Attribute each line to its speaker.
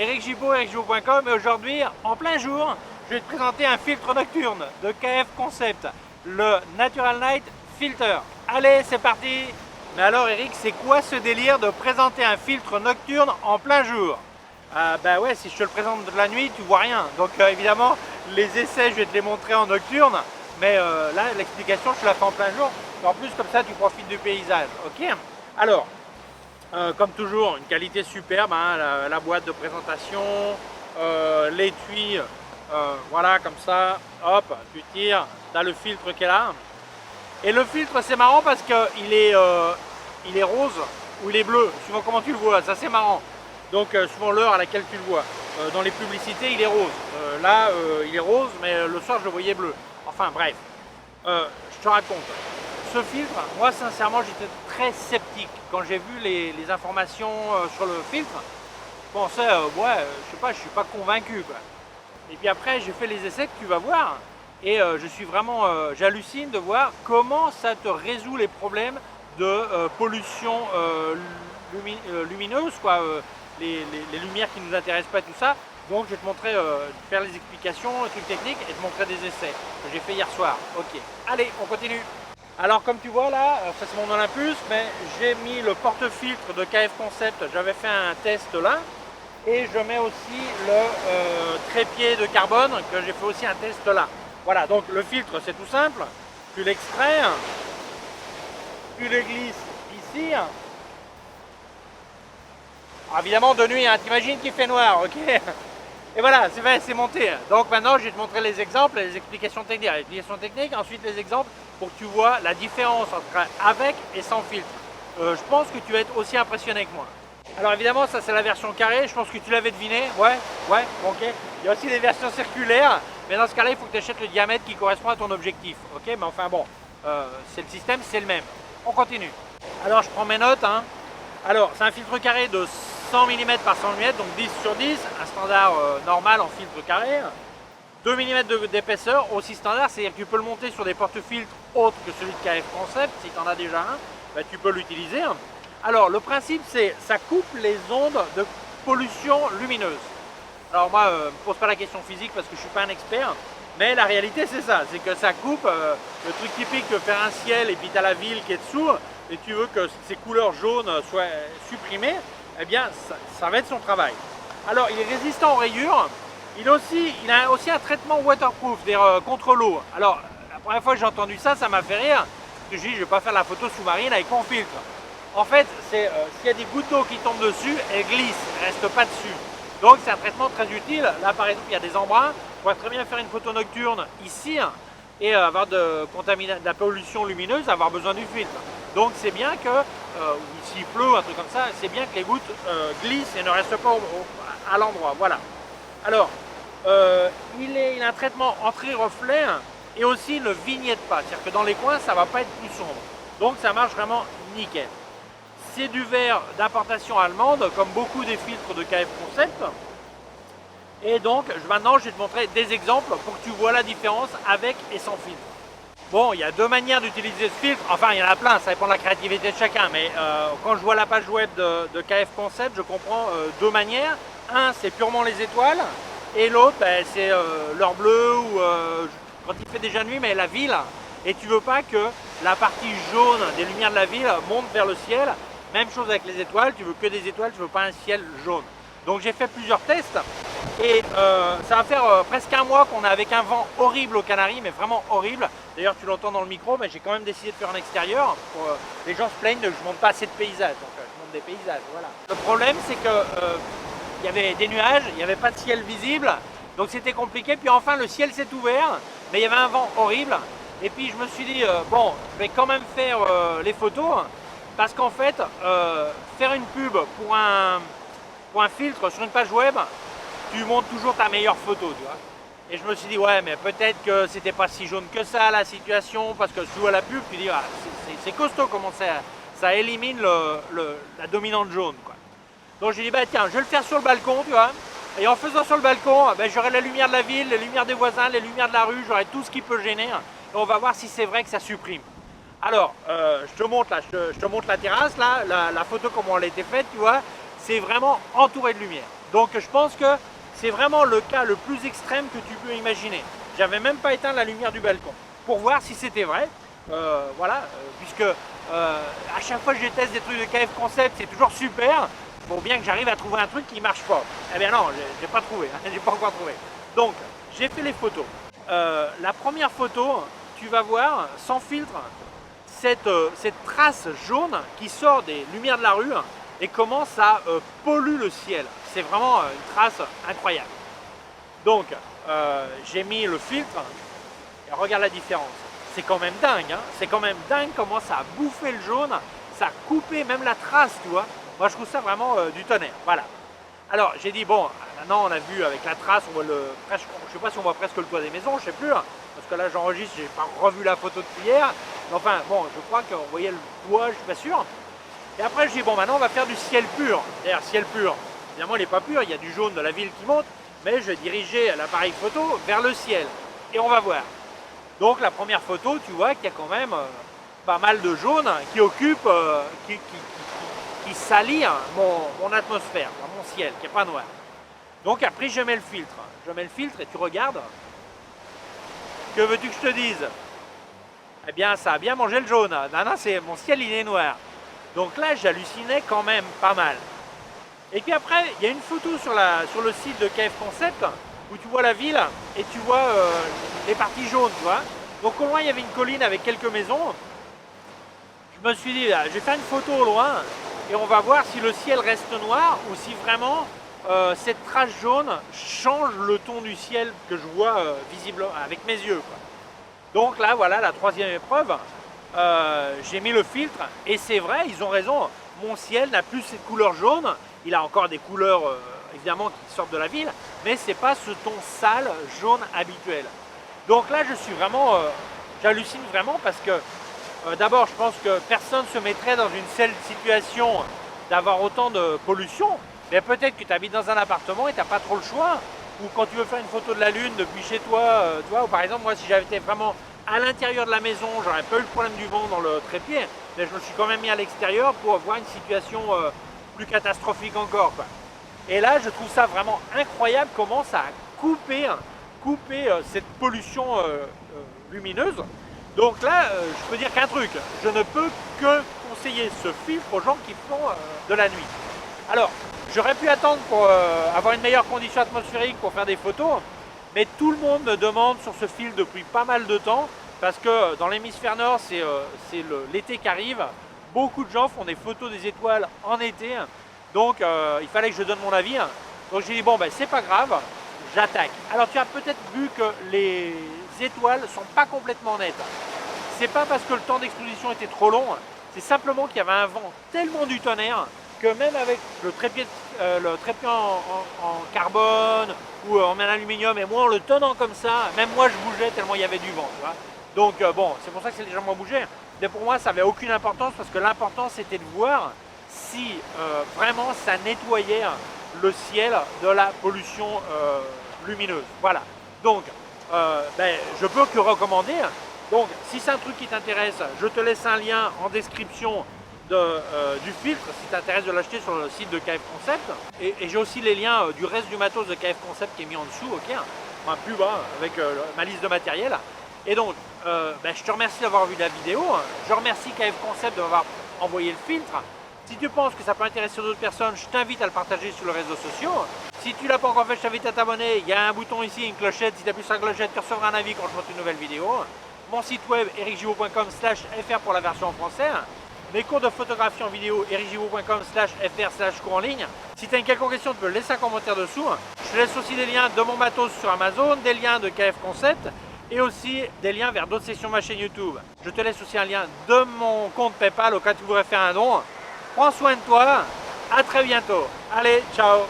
Speaker 1: Eric Gibaud, ericgibaud.com, et aujourd'hui, en plein jour, je vais te présenter un filtre nocturne de KF Concept, le Natural Night Filter. Allez, c'est parti! Mais alors Eric, c'est quoi ce délire de présenter un filtre nocturne en plein jour? Bah ouais, si je te le présente de la nuit, tu vois rien. Donc évidemment, les essais, je vais te les montrer en nocturne, mais là, l'explication, je te la fais en plein jour. Et en plus, comme ça, tu profites du paysage, ok? Alors, comme toujours, une qualité superbe, hein, la boîte de présentation, l'étui, voilà, comme ça, hop, tu tires, tu as le filtre qui est là. Et le filtre, c'est marrant parce qu'il est rose ou il est bleu, suivant comment tu le vois, ça c'est marrant. Donc suivant l'heure à laquelle tu le vois. Dans les publicités, il est rose. Là, il est rose, mais le soir, je le voyais bleu. Enfin bref, je te raconte. Ce filtre, moi sincèrement j'étais très sceptique quand j'ai vu les informations sur le filtre. Je pensais, ouais, je sais pas, je suis pas convaincu quoi. Et puis après j'ai fait les essais que tu vas voir et je suis vraiment, j'hallucine de voir comment ça te résout les problèmes de pollution lumineuse, quoi, les lumières qui nous intéressent pas, tout ça. Donc je vais te montrer, faire les explications, les trucs techniques et te montrer des essais que j'ai fait hier soir. Ok, allez, on continue. Alors comme tu vois là, ça c'est mon Olympus, mais j'ai mis le porte-filtre de KF Concept, j'avais fait un test là, et je mets aussi le trépied de carbone, que j'ai fait aussi un test là. Voilà, donc le filtre c'est tout simple, tu l'extrais, tu le glisses ici. Alors, évidemment de nuit, hein, t'imagines qu'il fait noir, ok? Et voilà, c'est fait, c'est monté. Donc maintenant, je vais te montrer les exemples, les explications techniques. Les explications techniques, ensuite les exemples pour que tu vois la différence entre avec et sans filtre. Je pense que tu vas être aussi impressionné que moi. Alors évidemment, ça c'est la version carrée. Je pense que tu l'avais deviné. Ouais, ok. Il y a aussi des versions circulaires. Mais dans ce cas-là, il faut que tu achètes le diamètre qui correspond à ton objectif. Ok, mais enfin bon, c'est le système, c'est le même. On continue. Alors je prends mes notes, hein. Alors, c'est un filtre carré de 100 mm par 100 mm, donc 10 sur 10, un standard normal en filtre carré. 2 mm d'épaisseur, aussi standard, c'est-à-dire que tu peux le monter sur des porte-filtres autres que celui de KF Concept. Si tu en as déjà un, bah, tu peux l'utiliser. Alors, le principe, c'est ça coupe les ondes de pollution lumineuse. Alors moi, ne me pose pas la question physique parce que je ne suis pas un expert, mais la réalité, c'est ça, c'est que ça coupe le truc typique de faire un ciel et puis tu as la ville qui est dessous, et tu veux que ces couleurs jaunes soient supprimées, eh bien ça va être son travail. Alors il est résistant aux rayures, il a aussi un traitement waterproof, c'est-à-dire contre l'eau. Alors la première fois que j'ai entendu ça, ça m'a fait rire, parce que je dis je vais pas faire la photo sous-marine avec mon filtre. En fait, c'est s'il y a des gouttes d'eau qui tombent dessus, elles glissent, elles ne restent pas dessus. Donc c'est un traitement très utile. Là par exemple il y a des embruns, on pourrait très bien faire une photo nocturne ici et avoir de la pollution lumineuse, avoir besoin du filtre. Donc c'est bien que, s'il pleut, un truc comme ça, c'est bien que les gouttes glissent et ne restent pas à l'endroit. Voilà. Alors, il a un traitement anti-reflet et aussi ne vignette pas. C'est-à-dire que dans les coins, ça ne va pas être plus sombre. Donc ça marche vraiment nickel. C'est du verre d'importation allemande, comme beaucoup des filtres de KF Concept. Et donc maintenant je vais te montrer des exemples pour que tu vois la différence avec et sans filtre. Bon, il y a deux manières d'utiliser ce filtre, enfin il y en a plein, ça dépend de la créativité de chacun, mais quand je vois la page web de KF Concept, je comprends deux manières. Un, c'est purement les étoiles, et l'autre, ben, c'est l'heure bleue ou quand il fait déjà nuit, mais la ville, et tu veux pas que la partie jaune des lumières de la ville monte vers le ciel. Même chose avec les étoiles, tu veux que des étoiles, tu veux pas un ciel jaune. Donc j'ai fait plusieurs tests et ça va faire presque un mois qu'on est avec un vent horrible aux Canaries, mais vraiment horrible. D'ailleurs tu l'entends dans le micro, mais j'ai quand même décidé de faire en extérieur. Les gens se plaignent que je ne monte pas assez de paysages, donc je monte des paysages, voilà. Le problème c'est que il y avait des nuages, il n'y avait pas de ciel visible, donc c'était compliqué. Puis enfin le ciel s'est ouvert, mais il y avait un vent horrible. Et puis je me suis dit, bon, je vais quand même faire les photos, parce qu'en fait, faire une pub pour un filtre sur une page web, tu montes toujours ta meilleure photo, tu vois. Et je me suis dit, ouais, mais peut-être que c'était pas si jaune que ça, la situation, parce que tu vois la pub, tu dis, ah, c'est costaud comment ça élimine la dominante jaune, quoi. Donc j'ai dit, bah tiens, je vais le faire sur le balcon, tu vois. Et en faisant sur le balcon, ben, j'aurai la lumière de la ville, les lumières des voisins, les lumières de la rue, j'aurai tout ce qui peut gêner. Et on va voir si c'est vrai que ça supprime. Alors, je te montre là, je te montre la terrasse là, la photo comment elle a été faite, tu vois. C'est vraiment entouré de lumière. Donc je pense que c'est vraiment le cas le plus extrême que tu peux imaginer. J'avais même pas éteint la lumière du balcon pour voir si c'était vrai. Voilà, puisque à chaque fois que je teste des trucs de KF Concept, c'est toujours super, pour bien que j'arrive à trouver un truc qui marche pas. Eh bien non, j'ai pas trouvé, j'ai pas encore trouvé. Donc j'ai fait les photos. La première photo, tu vas voir sans filtre cette trace jaune qui sort des lumières de la rue et comment ça pollue le ciel. C'est vraiment une trace incroyable. Donc j'ai mis le filtre et regarde la différence. C'est quand même dingue, hein. C'est quand même dingue comment ça a bouffé le jaune, ça a coupé même la trace, tu vois. Moi je trouve ça vraiment du tonnerre, voilà. Alors j'ai dit bon, maintenant on a vu avec la trace, on voit presque, je sais pas si on voit presque le toit des maisons, je sais plus, hein, parce que là j'enregistre, j'ai pas revu la photo depuis hier. Mais enfin bon, je crois qu'on voyait le toit, je suis pas sûr. Et après je dis bon, maintenant on va faire du ciel pur. D'ailleurs ciel pur, évidemment il n'est pas pur, il y a du jaune de la ville qui monte, mais je vais diriger l'appareil photo vers le ciel et on va voir. Donc la première photo, tu vois qu'il y a quand même pas mal de jaune qui occupe, qui salit mon atmosphère, mon ciel, qui n'est pas noir. Donc après je mets le filtre. Je mets le filtre et tu regardes. Que veux-tu que je te dise? Eh bien ça a bien mangé le jaune. Non, non, mon ciel il est noir. Donc là j'hallucinais quand même pas mal. Et puis après, il y a une photo sur le site de KF Concept où tu vois la ville et tu vois les parties jaunes, tu vois. Donc au loin, il y avait une colline avec quelques maisons. Je me suis dit, là, je vais faire une photo au loin et on va voir si le ciel reste noir ou si vraiment cette trace jaune change le ton du ciel que je vois visible avec mes yeux, quoi. Donc là, voilà la troisième épreuve. J'ai mis le filtre et c'est vrai, ils ont raison. Mon ciel n'a plus cette couleur jaune. Il a encore des couleurs évidemment qui sortent de la ville, mais c'est pas ce ton sale jaune habituel. Donc là je suis vraiment, j'hallucine vraiment parce que d'abord je pense que personne ne se mettrait dans une telle situation d'avoir autant de pollution, mais peut-être que tu habites dans un appartement et tu n'as pas trop le choix, ou quand tu veux faire une photo de la lune depuis chez toi, tu vois, ou par exemple moi si j'avais été vraiment à l'intérieur de la maison, j'aurais pas eu le problème du vent dans le trépied, mais je me suis quand même mis à l'extérieur pour avoir une situation plus catastrophique encore, quoi. Et là je trouve ça vraiment incroyable comment ça a coupé cette pollution lumineuse. Donc là je peux dire qu'un truc, je ne peux que conseiller ce filtre aux gens qui font de la nuit. Alors j'aurais pu attendre pour avoir une meilleure condition atmosphérique pour faire des photos, mais tout le monde me demande sur ce filtre depuis pas mal de temps parce que dans l'hémisphère nord c'est l'été qui arrive. Beaucoup de gens font des photos des étoiles en été, donc il fallait que je donne mon avis. Donc j'ai dit bon ben c'est pas grave, j'attaque. Alors tu as peut-être vu que les étoiles sont pas complètement nettes. C'est pas parce que le temps d'exposition était trop long, c'est simplement qu'il y avait un vent tellement du tonnerre que même avec le trépied en carbone ou en aluminium et moi en le tenant comme ça, même moi je bougeais tellement il y avait du vent, tu vois. Donc bon, c'est pour ça que c'est légèrement bougé. Mais pour moi ça n'avait aucune importance parce que l'important c'était de voir si vraiment ça nettoyait le ciel de la pollution lumineuse. Voilà. Donc je peux que recommander. Donc si c'est un truc qui t'intéresse, je te laisse un lien en description du filtre si tu t'intéresses de l'acheter sur le site de KF Concept. Et j'ai aussi les liens du reste du matos de KF Concept qui est mis en dessous, ok, un pub avec ma liste de matériel. Et donc je te remercie d'avoir vu la vidéo. Je remercie KF Concept de m'avoir envoyé le filtre. Si tu penses que ça peut intéresser d'autres personnes, je t'invite à le partager sur les réseaux sociaux. Si tu ne l'as pas encore fait, je t'invite à t'abonner. Il y a un bouton ici, une clochette. Si tu appuies sur la clochette, tu recevras un avis quand je monte une nouvelle vidéo. Mon site web ericgibaud.com/fr pour la version en français. Mes cours de photographie en vidéo ericgibaud.com/fr/cours en ligne. Si tu as une quelconque question, tu peux laisser un commentaire dessous. Je te laisse aussi des liens de mon matos sur Amazon, des liens de KF Concept et aussi des liens vers d'autres sections de ma chaîne YouTube. Je te laisse aussi un lien de mon compte PayPal au cas où tu voudrais faire un don. Prends soin de toi, à très bientôt. Allez, ciao!